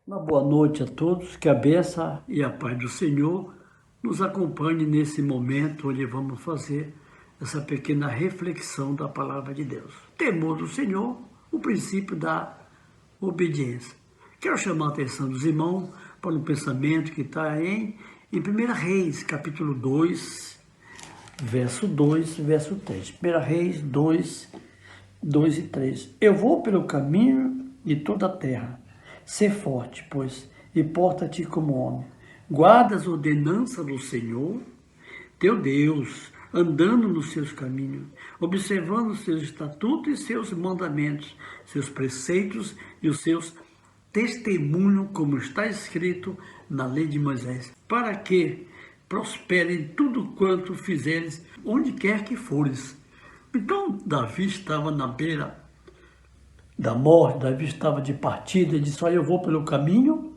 Uma boa noite a todos, que a bênção e a paz do Senhor nos acompanhe nesse momento onde vamos fazer essa pequena reflexão da palavra de Deus. Temor do Senhor, o princípio da obediência. Quero chamar a atenção dos irmãos para um pensamento que está em 1 Reis, capítulo 2, verso 2, verso 3. 1 Reis 2, 2 e 3. Eu vou pelo caminho de toda a terra. Sê forte, pois, e porta-te como homem. Guarda as ordenanças do Senhor, teu Deus, andando nos seus caminhos, observando os seus estatutos e seus mandamentos, seus preceitos e os seus testemunhos, como está escrito na lei de Moisés, para que prospere em tudo quanto fizeres, onde quer que fores. Então, Davi estava na beira da morte, Davi estava de partida, ele disse, olha, eu vou pelo caminho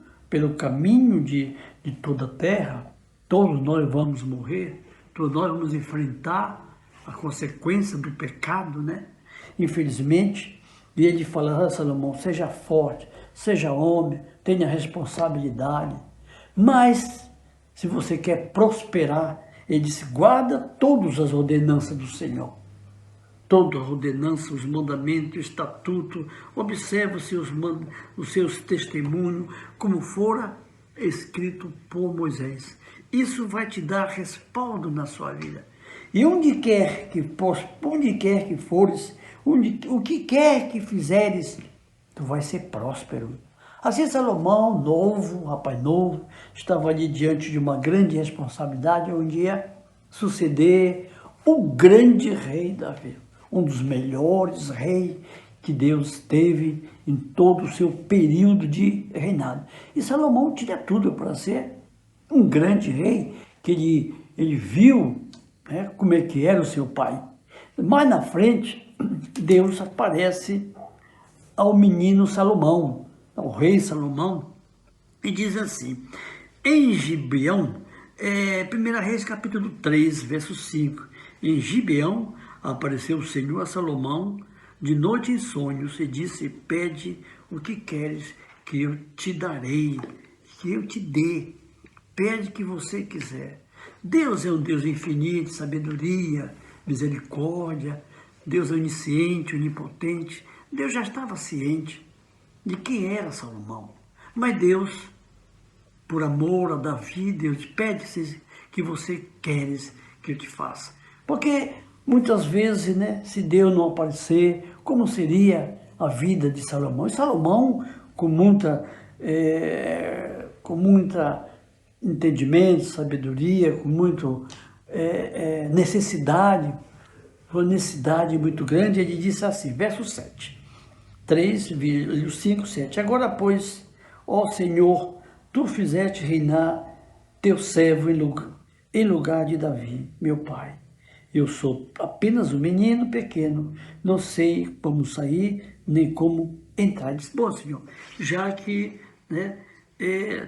de toda a terra, todos nós vamos morrer, todos nós vamos enfrentar a consequência do pecado, né? Infelizmente, e ele fala, Salomão, seja forte, seja homem, tenha responsabilidade, mas se você quer prosperar, ele disse, guarda todas as ordenanças do Senhor. Toda a ordenança, os mandamentos, o estatuto, observa os seus testemunhos, como fora escrito por Moisés. Isso vai te dar respaldo na sua vida. E onde quer que fores, o que quer que fizeres, tu vais ser próspero. Assim Salomão, novo, rapaz novo, estava ali diante de uma grande responsabilidade, onde ia suceder o grande rei Davi. Um dos melhores reis que Deus teve em todo o seu período de reinado. E Salomão tinha tudo para ser um grande rei, que ele viu, né, como é que era o seu pai. Mais na frente, Deus aparece ao menino Salomão, ao rei Salomão, e diz assim, em Gibeão, 1 Reis capítulo 3, verso 5, em Gibeão, apareceu o Senhor a Salomão de noite em sonhos e disse, pede o que queres que eu te darei, que eu te dê, pede o que você quiser. Deus é um Deus infinito, sabedoria, misericórdia, Deus é onisciente, onipotente. Deus já estava ciente de quem era Salomão, mas Deus, por amor a Davi, Deus pede que você queres que eu te faça, porque muitas vezes, né, se Deus não aparecer, como seria a vida de Salomão? E Salomão, com muita entendimento, sabedoria, com muito necessidade, uma necessidade muito grande, ele disse assim, verso 7, 3, 5, 7. Agora, pois, ó Senhor, tu fizeste reinar teu servo em lugar de Davi, meu pai. Eu sou apenas um menino pequeno, não sei como sair, nem como entrar. Ele disse, bom, Senhor, já que, né,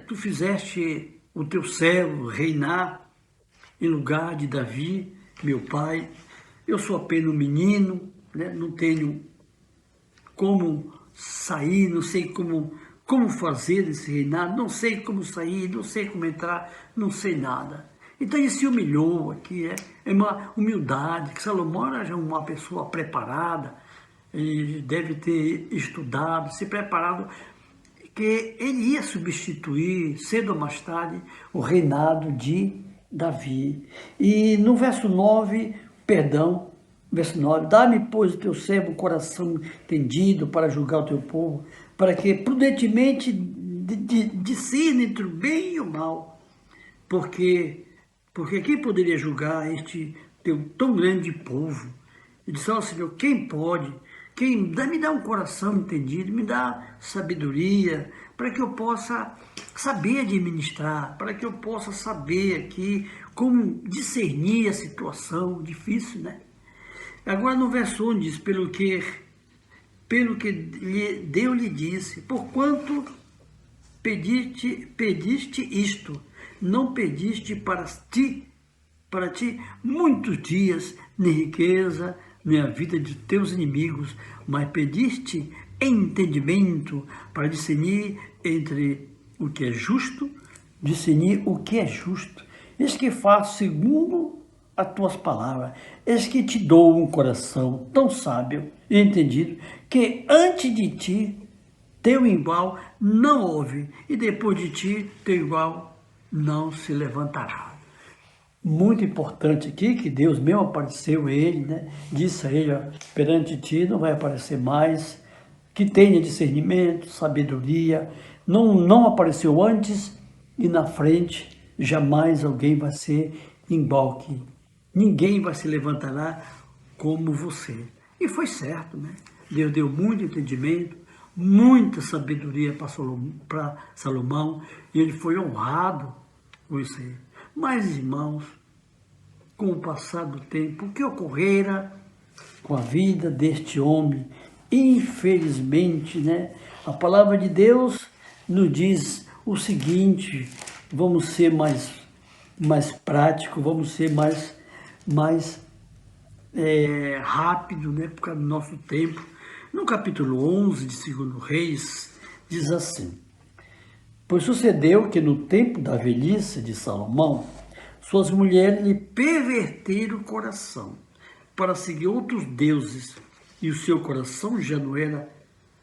tu fizeste o teu servo reinar em lugar de Davi, meu pai, eu sou apenas um menino, né, não tenho como sair, não sei como fazer esse reinado, não sei como sair, não sei como entrar, não sei nada. Então ele se humilhou aqui, é uma humildade, que Salomão era já uma pessoa preparada, ele deve ter estudado, se preparado, que ele ia substituir, cedo ou mais tarde, o reinado de Davi. E no verso 9, verso 9, dá-me, pois, o teu servo, coração entendido para julgar o teu povo, para que prudentemente discerne entre o bem e o mal, porque quem poderia julgar este teu tão grande povo? Ele disse, ó Senhor, quem pode? Me dá um coração entendido, me dá sabedoria, para que eu possa saber administrar, para que eu possa saber aqui como discernir a situação difícil, né? Agora no verso 1 diz, pelo que Deus lhe disse, porquanto pediste isto, não pediste para ti muitos dias, nem riqueza, nem a vida de teus inimigos, mas pediste entendimento para discernir entre o que é justo, discernir o que é justo. Eis que faço segundo as tuas palavras, eis que te dou um coração tão sábio e entendido, que antes de ti teu igual não houve, e depois de ti teu igual não se levantará. Muito importante aqui, que Deus mesmo apareceu a ele, né? Disse a ele, ó, perante ti não vai aparecer mais, que tenha discernimento, sabedoria, não apareceu antes e na frente, jamais alguém vai ser igual que ninguém vai se levantará como você. E foi certo, né? Deus deu muito entendimento, muita sabedoria para Salomão, e ele foi honrado com isso aí. Mas, irmãos, com o passar do tempo, o que ocorrera com a vida deste homem? Infelizmente, né? A palavra de Deus nos diz o seguinte: vamos ser mais práticos, vamos ser mais rápido, né? Por causa do nosso tempo. No capítulo 11 de 2 Reis, diz assim: pois sucedeu que no tempo da velhice de Salomão, suas mulheres lhe perverteram o coração para seguir outros deuses, e o seu coração já não era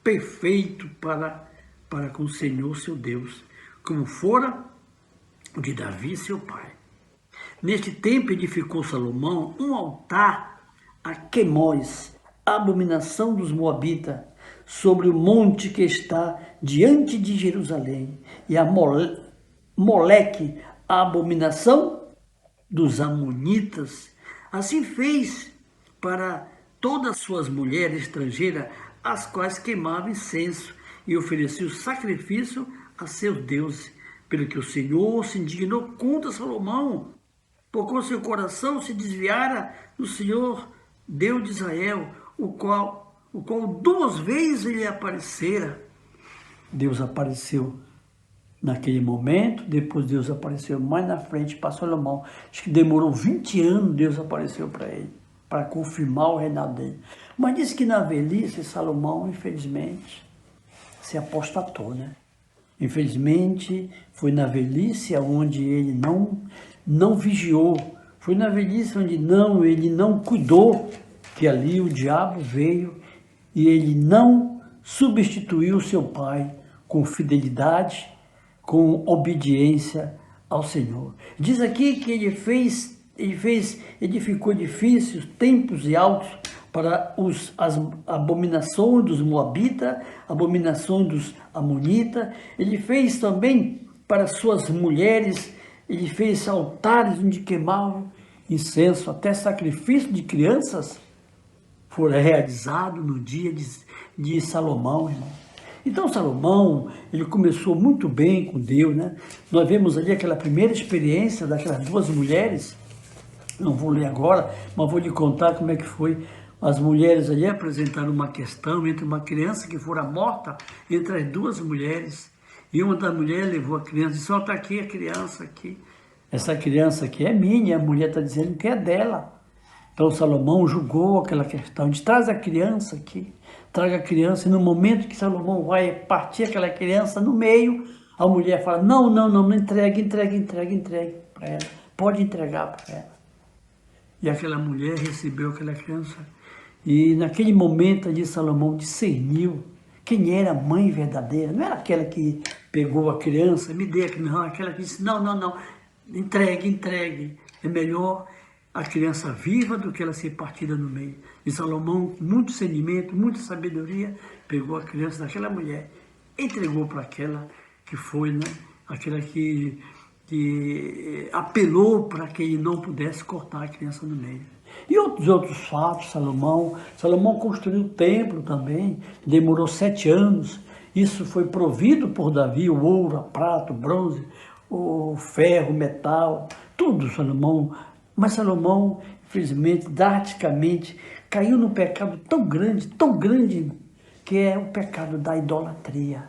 perfeito para com o Senhor seu Deus, como fora o de Davi seu pai. Neste tempo edificou Salomão um altar a Quemós, a abominação dos Moabitas, sobre o monte que está diante de Jerusalém, e a Moleque, a abominação dos Amonitas. Assim fez para todas as suas mulheres estrangeiras, as quais queimavam incenso e ofereciam sacrifício a seus deuses, pelo que o Senhor se indignou contra Salomão, porque o seu coração se desviara do Senhor, Deus de Israel, o qual 2 vezes lhe aparecera. Deus apareceu naquele momento, depois Deus apareceu mais na frente para Salomão. Acho que demorou 20 anos Deus apareceu para ele, para confirmar o reinado dele. Mas diz que na velhice Salomão, infelizmente, se apostatou, né? Infelizmente, foi na velhice onde ele não vigiou, foi na velhice onde ele não cuidou, que ali o diabo veio e ele não substituiu seu pai com fidelidade, com obediência ao Senhor. Diz aqui que ele edificou edifícios, templos e altos para as abominações dos Moabitas, abominações dos Amonitas. Ele fez também para suas mulheres, ele fez altares onde queimavam incenso, até sacrifício de crianças foi realizado no dia de Salomão, irmão. Então Salomão, ele começou muito bem com Deus, né? Nós vemos ali aquela primeira experiência daquelas 2 mulheres, não vou ler agora, mas vou lhe contar como é que foi. As mulheres ali apresentaram uma questão entre uma criança que fora morta entre as 2 mulheres, e uma das mulheres levou a criança e disse: ó, está aqui a criança aqui. Essa criança aqui é minha, a mulher está dizendo que é dela. Então Salomão julgou aquela questão, diz: traz a criança aqui, traga a criança, e no momento que Salomão vai partir aquela criança no meio, a mulher fala: não, entregue para ela, pode entregar para ela. E aquela mulher recebeu aquela criança, e naquele momento ali Salomão discerniu quem era a mãe verdadeira. Não era aquela que pegou a criança, me dê aqui, não, aquela que disse: não, entregue, é melhor a criança viva do que ela ser partida no meio. E Salomão, com muito discernimento, muita sabedoria, pegou a criança daquela mulher, entregou para aquela que foi, né, aquela que apelou para que ele não pudesse cortar a criança no meio. E outros fatos, Salomão construiu o templo também, demorou 7 anos. Isso foi provido por Davi, o ouro, a prata, o bronze, o ferro, o metal, tudo Salomão. Mas Salomão, infelizmente, drasticamente, caiu num pecado tão grande, que é o pecado da idolatria.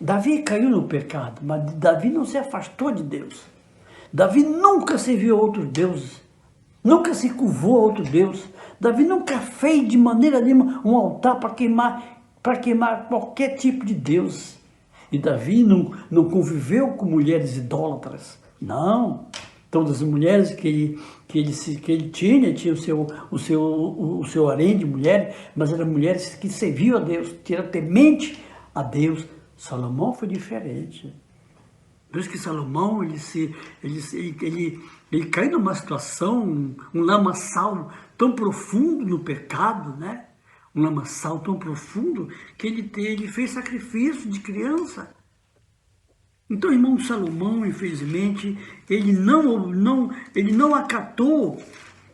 Davi caiu no pecado, mas Davi não se afastou de Deus. Davi nunca serviu a outros deuses, nunca se curvou a outro Deus. Davi nunca fez de maneira nenhuma um altar para queimar para queimar qualquer tipo de Deus. E Davi não conviveu com mulheres idólatras, não. Todas as mulheres que ele tinha o seu harém de mulheres, mas eram mulheres que serviam a Deus, eram temente a Deus. Salomão foi diferente. Por isso que Salomão, ele caiu numa situação, um lamaçal tão profundo no pecado, né? Um lamaçal tão profundo que ele fez sacrifício de criança. Então, irmão Salomão, infelizmente, ele não acatou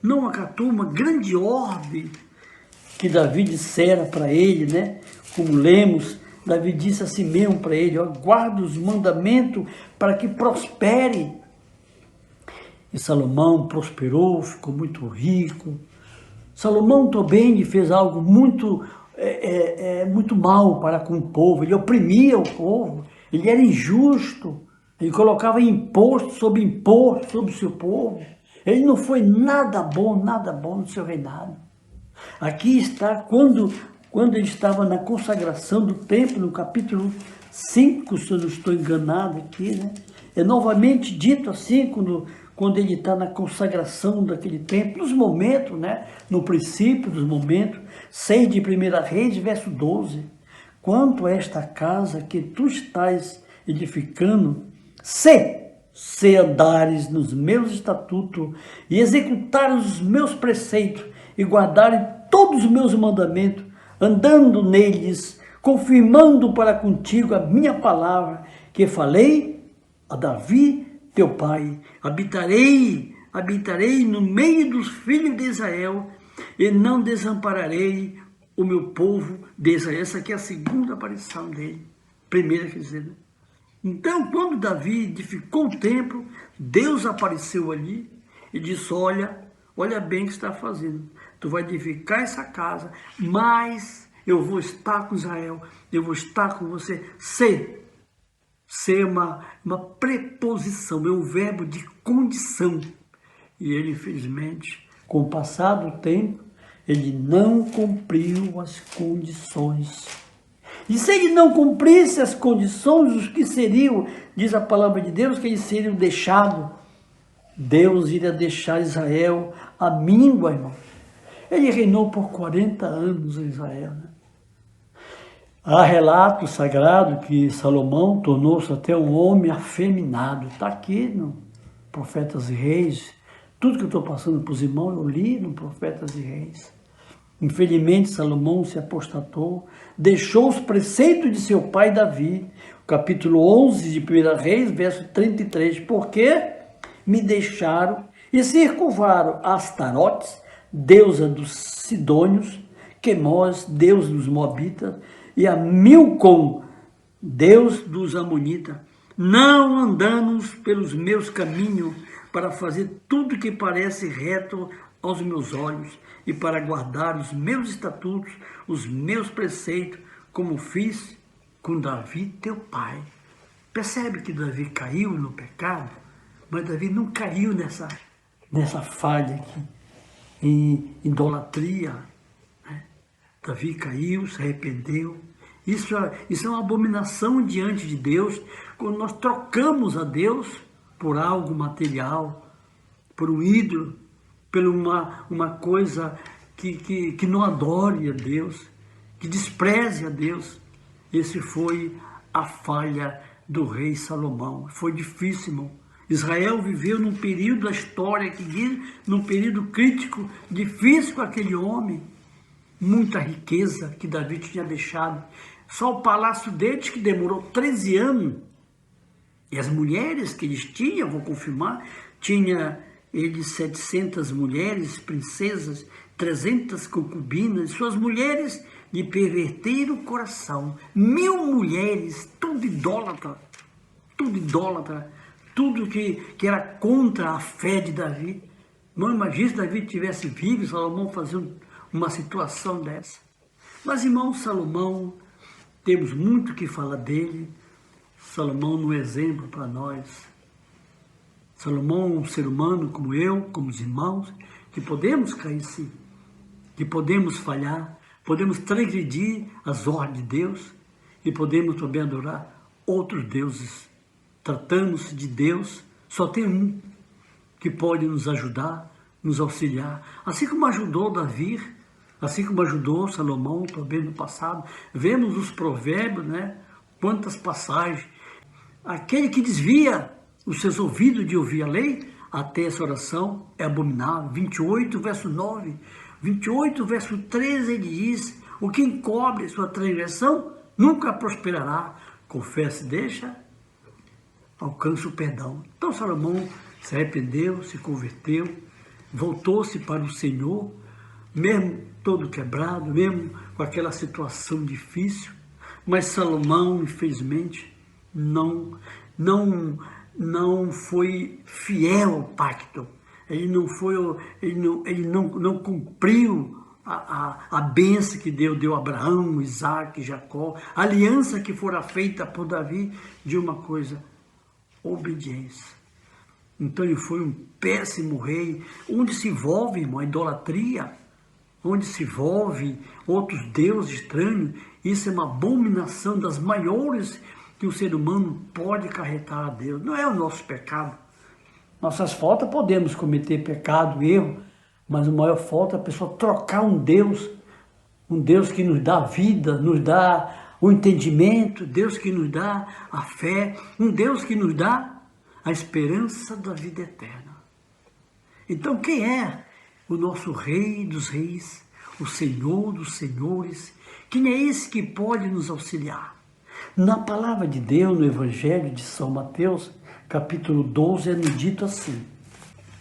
uma grande ordem que Davi dissera para ele, né? Como lemos, Davi disse assim mesmo para ele, ó, guarda os mandamentos para que prospere. E Salomão prosperou, ficou muito rico. Salomão também fez algo muito mal para com o povo, ele oprimia o povo, ele era injusto, ele colocava imposto sobre o seu povo. Ele não foi nada bom no seu reinado. Aqui está, quando ele estava na consagração do templo, no capítulo 5, se eu não estou enganado aqui, né? É novamente dito assim, quando ele está na consagração daquele templo, nos momentos, né? No princípio dos momentos, 6 de 1 Reis, verso 12. Quanto a esta casa que tu estás edificando, se andares nos meus estatutos e executares os meus preceitos e guardares todos os meus mandamentos, andando neles, confirmando para contigo a minha palavra, que falei a Davi, teu pai, habitarei no meio dos filhos de Israel, e não desampararei o meu povo de Israel. Essa aqui é a segunda aparição dele, primeira, quer dizer, né? Então, quando Davi edificou o templo, Deus apareceu ali e disse, olha bem o que está fazendo. Tu vai edificar essa casa, mas eu vou estar com Israel, eu vou estar com você. Ser é uma preposição, é um verbo de condição. E ele, infelizmente, com o passar do tempo, ele não cumpriu as condições. E se ele não cumprisse as condições, os que seriam, diz a palavra de Deus, que eles seriam deixados, Deus iria deixar Israel à míngua, irmão. Ele reinou por 40 anos em Israel, né? Há relato sagrado que Salomão tornou-se até um homem afeminado. Está aqui no Profetas e Reis. Tudo que eu estou passando para os irmãos, eu li no Profetas e Reis. Infelizmente, Salomão se apostatou, deixou os preceitos de seu pai Davi, capítulo 11 de 1 Reis, verso 33, porque me deixaram e se curvaram a Astarotes, deusa dos Sidônios, Quemós, deus dos Moabitas, e a Milcom, deus dos Amonitas, não andamos pelos meus caminhos para fazer tudo que parece reto aos meus olhos e para guardar os meus estatutos, os meus preceitos, como fiz com Davi, teu pai. Percebe que Davi caiu no pecado, mas Davi não caiu nessa falha aqui, em idolatria. Né? Davi caiu, se arrependeu. Isso é uma abominação diante de Deus, quando nós trocamos a Deus por algo material, por um ídolo, por uma coisa que não adore a Deus, que despreze a Deus. Esse foi a falha do rei Salomão. Foi difícil, irmão. Israel viveu num período da história que diz, num período crítico, difícil com aquele homem. Muita riqueza que Davi tinha deixado. Só o palácio deles, que demorou 13 anos. E as mulheres que eles tinham, vou confirmar, tinha eles 700 mulheres, princesas, 300 concubinas. Suas mulheres lhe perverteram o coração. 1000 mulheres, tudo idólatra, tudo que era contra a fé de Davi. Não imagine se Davi tivesse vivo, Salomão fazia uma situação dessa. Mas, irmão, Salomão, temos muito que falar dele. Salomão é um exemplo para nós. Salomão é um ser humano como eu, como os irmãos, que podemos cair sim, que podemos falhar, podemos transgredir as ordens de Deus e podemos também adorar outros deuses. Tratamos de Deus, só tem um que pode nos ajudar, nos auxiliar. Assim como ajudou Davi, assim como ajudou Salomão também no passado. Vemos os provérbios, né? Quantas passagens. Aquele que desvia os seus ouvidos de ouvir a lei, até essa oração é abominável. 28, verso 9. 28, verso 13, ele diz: o que encobre sua transgressão nunca prosperará. Confessa e deixa, alcança o perdão. Então Salomão se arrependeu, se converteu, voltou-se para o Senhor, mesmo todo quebrado, mesmo com aquela situação difícil. Mas Salomão, infelizmente, não foi fiel ao pacto. Ele não cumpriu a bênção que Deus deu a Abraão, Isaac, Jacó, a aliança que fora feita por Davi, de uma coisa: obediência. Então ele foi um péssimo rei, onde se envolve, irmão, a idolatria, onde se envolve outros deuses estranhos. Isso é uma abominação das maiores que o ser humano pode acarretar a Deus. Não é o nosso pecado. Nossas faltas podemos cometer pecado, erro, mas a maior falta é a pessoa trocar um Deus que nos dá vida, nos dá o entendimento, Deus que nos dá a fé, um Deus que nos dá a esperança da vida eterna. Então quem é o nosso Rei dos Reis, o Senhor dos Senhores? Quem é esse que pode nos auxiliar? Na palavra de Deus, no Evangelho de São Mateus, capítulo 12, é dito assim,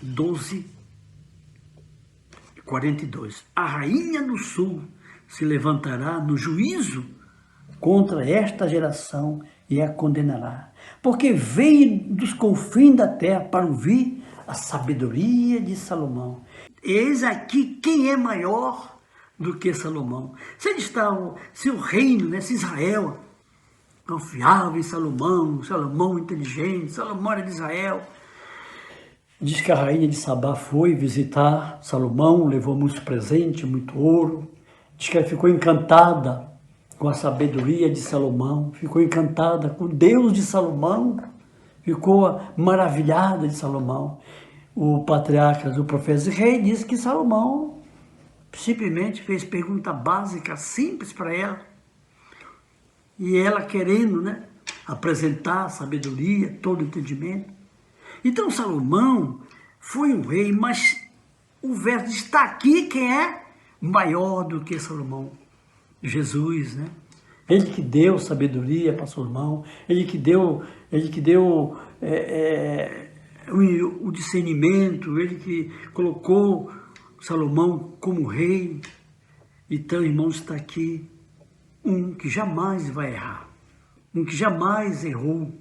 12:42. A rainha do sul se levantará no juízo contra esta geração e a condenará, porque veio dos confins da terra para ouvir a sabedoria de Salomão. Eis aqui quem é maior do que Salomão. Se o reino, né, se Israel confiava em Salomão inteligente, Salomão era de Israel. Diz que a rainha de Sabá foi visitar Salomão, levou muitos presentes, muito ouro. Diz que ela ficou encantada com a sabedoria de Salomão, ficou encantada com Deus de Salomão, ficou maravilhada de Salomão. O patriarca do profeta rei disse que Salomão simplesmente fez pergunta básica, simples para ela. E ela querendo, né, apresentar a sabedoria, todo o entendimento. Então Salomão foi um rei, mas o verso está aqui quem é maior do que Salomão. Jesus, né? Ele que deu sabedoria para Salomão, ele que deu o discernimento, ele que colocou Salomão como rei. Então, irmãos, está aqui um que jamais vai errar, um que jamais errou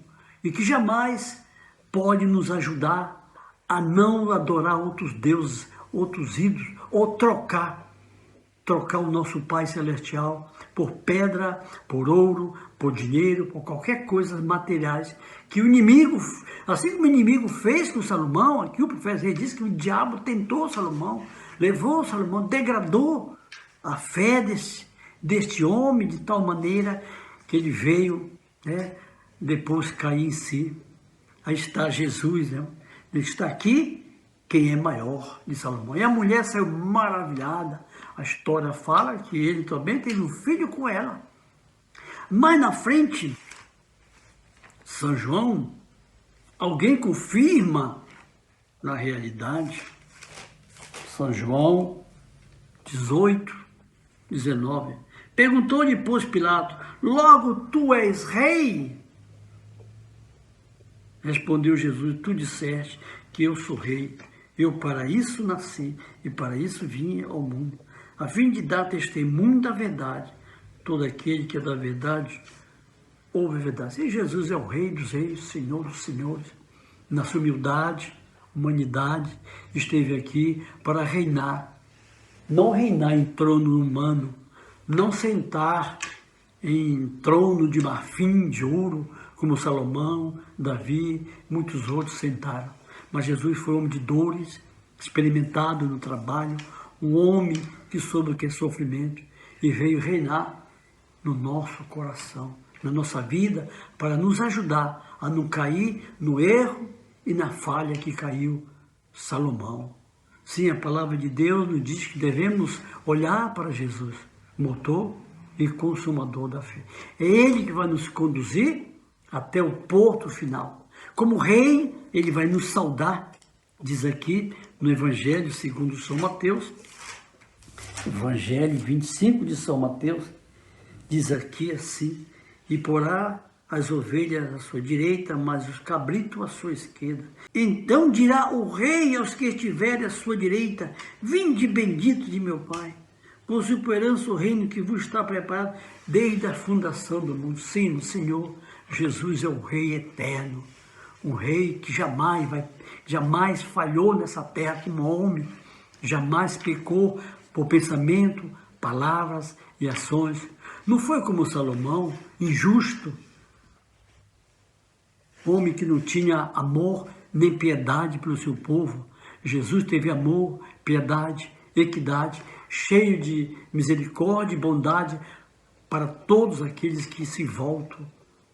e que jamais pode nos ajudar a não adorar outros deuses, outros ídolos, ou trocar o nosso Pai Celestial por pedra, por ouro, por dinheiro, por qualquer coisa materiais que o inimigo, assim como o inimigo fez com Salomão. Aqui o profeta diz que o diabo tentou Salomão, levou Salomão, degradou a fé deste homem de tal maneira que ele veio, né, depois cair em si. Aí está Jesus, né? Ele está aqui, quem é maior de Salomão. E a mulher saiu maravilhada. A história fala que ele também teve um filho com ela. Mais na frente, São João, alguém confirma na realidade. São João 18:19. Perguntou-lhe, pois, Pilato: logo tu és rei? Respondeu Jesus: tu disseste que eu sou rei. Eu para isso nasci e para isso vim ao mundo, a fim de dar testemunho da verdade. Todo aquele que é da verdade ouve a verdade. E Jesus é o Rei dos Reis, Senhor dos Senhores. Na sua humildade, humanidade, esteve aqui para reinar. Não reinar em trono humano, não sentar em trono de marfim, de ouro, como Salomão, Davi, muitos outros sentaram. Mas Jesus foi homem de dores, experimentado no trabalho, um homem que soube o que é sofrimento. e veio reinar no nosso coração, na nossa vida, para nos ajudar a não cair no erro e na falha que caiu Salomão. Sim, a palavra de Deus nos diz que devemos olhar para Jesus, motor e consumador da fé. É Ele que vai nos conduzir até o porto final. Como rei, Ele vai nos saudar, diz aqui no Evangelho segundo São Mateus, Evangelho 25 de São Mateus, diz aqui assim: e porá as ovelhas à sua direita, mas os cabritos à sua esquerda. Então dirá o rei aos que estiverem à sua direita: vinde bendito de meu Pai, possuí por herança o reino que vos está preparado desde a fundação do mundo. Sim, o Senhor Jesus é o Rei eterno, um Rei que jamais falhou nessa terra como homem, jamais pecou por pensamento, palavras e ações. Não foi como Salomão, injusto, homem que não tinha amor nem piedade pelo seu povo. Jesus teve amor, piedade, equidade, cheio de misericórdia e bondade para todos aqueles que se voltam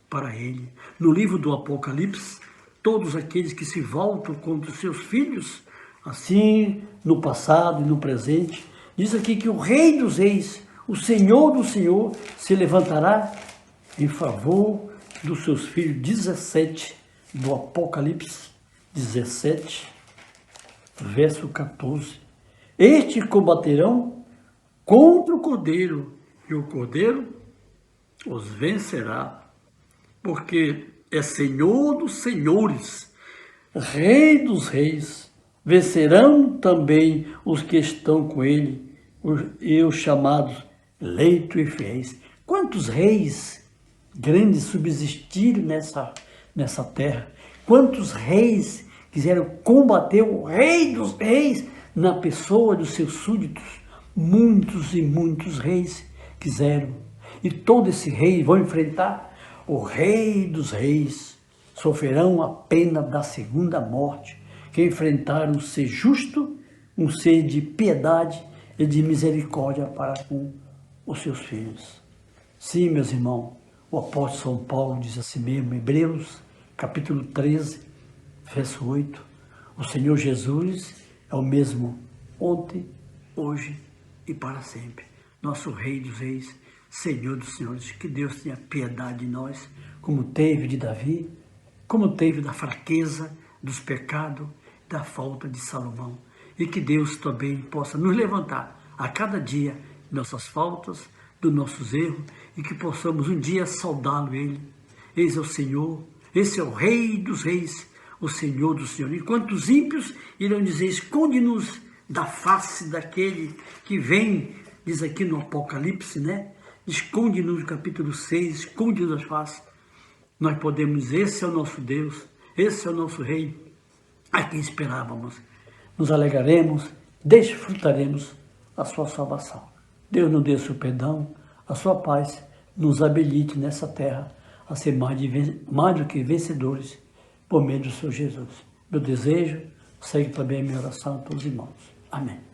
para Ele. No livro do Apocalipse, todos aqueles que se voltam contra os seus filhos, assim no passado e no presente, diz aqui que o Rei dos Reis, o Senhor do Senhor, se levantará em favor dos seus filhos. 17 do Apocalipse 17, verso 14. Estes combaterão contra o Cordeiro, e o Cordeiro os vencerá, porque é Senhor dos senhores, Rei dos reis. Vencerão também os que estão com ele, e os chamados eleitos e fiéis. Quantos reis grandes subsistiram nessa terra? Quantos reis quiseram combater o Rei dos reis na pessoa dos seus súditos? Muitos e muitos reis quiseram. E todo esse rei vão enfrentar o Rei dos reis. Sofrerão a pena da segunda morte, que enfrentaram ser justo, um ser de piedade e de misericórdia para com os seus filhos. Sim, meus irmãos, o apóstolo São Paulo diz assim mesmo, Hebreus, capítulo 13, verso 8, o Senhor Jesus é o mesmo ontem, hoje e para sempre. Nosso Rei dos Reis, Senhor dos Senhores, que Deus tenha piedade de nós, como teve de Davi, como teve da fraqueza, dos pecados, da falta de Salomão. E que Deus também possa nos levantar a cada dia nossas faltas, dos nossos erros, e que possamos um dia saudá-lo Ele. Eis é o Senhor, esse é o Rei dos Reis, o Senhor dos Senhores. Enquanto os ímpios irão dizer, esconde-nos da face daquele que vem, diz aqui no Apocalipse, né? Esconde-nos no capítulo 6, esconde-nos da face. Nós podemos dizer, esse é o nosso Deus, esse é o nosso Rei, a quem esperávamos. Nos alegraremos, desfrutaremos a sua salvação. Deus nos dê o seu perdão, a sua paz, nos habilite nessa terra a ser mais do que vencedores por meio do Senhor Jesus. Meu desejo, segue também a minha oração a todos os irmãos. Amém.